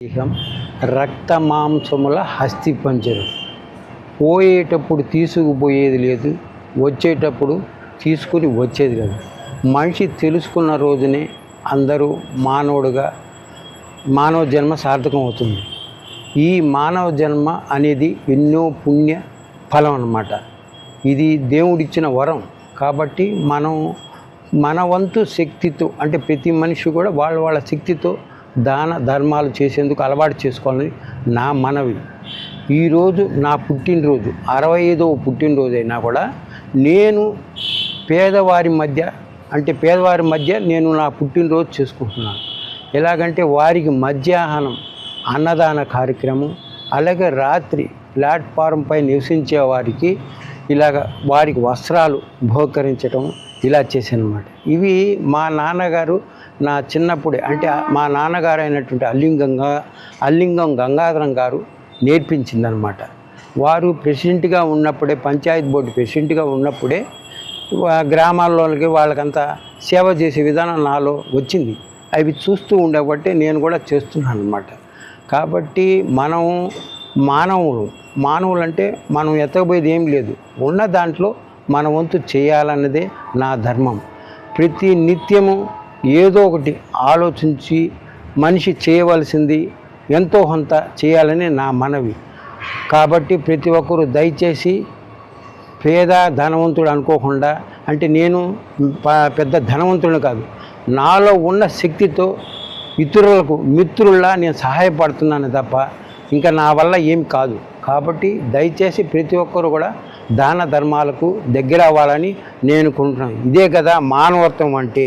దేహం రక్త మాంసముల హస్తి పంజరం. పోయేటప్పుడు తీసుకుపోయేది లేదు, వచ్చేటప్పుడు తీసుకుని వచ్చేది లేదు. మనిషి తెలుసుకున్న రోజునే అందరూ మానవ జన్మ సార్థకం అవుతుంది. ఈ మానవ జన్మ అనేది ఎన్నో పుణ్య ఫలం అన్నమాట. ఇది దేవుడిచ్చిన వరం. కాబట్టి మన వంతు శక్తితో, అంటే ప్రతి మనిషి కూడా వాళ్ళ శక్తితో దాన ధర్మాలు చేసేందుకు అలవాటు చేసుకోవాలని నా మనవి. ఈరోజు నా పుట్టినరోజు, 65వ పుట్టినరోజు అయినా కూడా నేను పేదవారి మధ్య నేను నా పుట్టినరోజు చేసుకుంటున్నాను. ఎలాగంటే వారికి మధ్యాహ్నం అన్నదాన కార్యక్రమం, అలాగే రాత్రి ప్లాట్ఫారంపై నివసించే వారికి వారికి వస్త్రాలు బహుకరించడం ఇలా చేశానమాట. ఇవి మా నాన్నగారు నా చిన్నప్పుడే, అంటే మా నాన్నగారు అయినటువంటి అల్లింగం గంగాధరం గారు నేర్పించిందనమాట. వారు ప్రెసిడెంట్గా ఉన్నప్పుడే, పంచాయతీ బోర్డు ప్రెసిడెంట్గా ఉన్నప్పుడే గ్రామాల్లోనికి వాళ్ళకంతా సేవ చేసే విధానం నాలో వచ్చింది. అవి చూస్తూ ఉండబట్టే నేను కూడా చేస్తున్నాను అనమాట. కాబట్టి మానవులు అంటే మనం ఎత్తకపోయేది ఏం లేదు. ఉన్న దాంట్లో మన వంతు చేయాలన్నదే నా ధర్మం. ప్రతి నిత్యము ఏదో ఒకటి ఆలోచించి మనిషి చేయవలసింది ఎంతో కొంత చేయాలని నా మనవి. కాబట్టి ప్రతి ఒక్కరూ దయచేసి పేద ధనవంతుడు అనుకోకుండా, అంటే నేను పెద్ద ధనవంతుడు కాదు, నాలో ఉన్న శక్తితో ఇతరులకు మిత్రుల్లా నేను సహాయపడుతున్నాను తప్ప ఇంకా నా వల్ల ఏం కాదు. కాబట్టి దయచేసి ప్రతి ఒక్కరు కూడా దాన ధర్మాలకు దగ్గర అవ్వాలని నేను అనుకుంటున్నాను. ఇదే కదా మానవత్వం అంటే.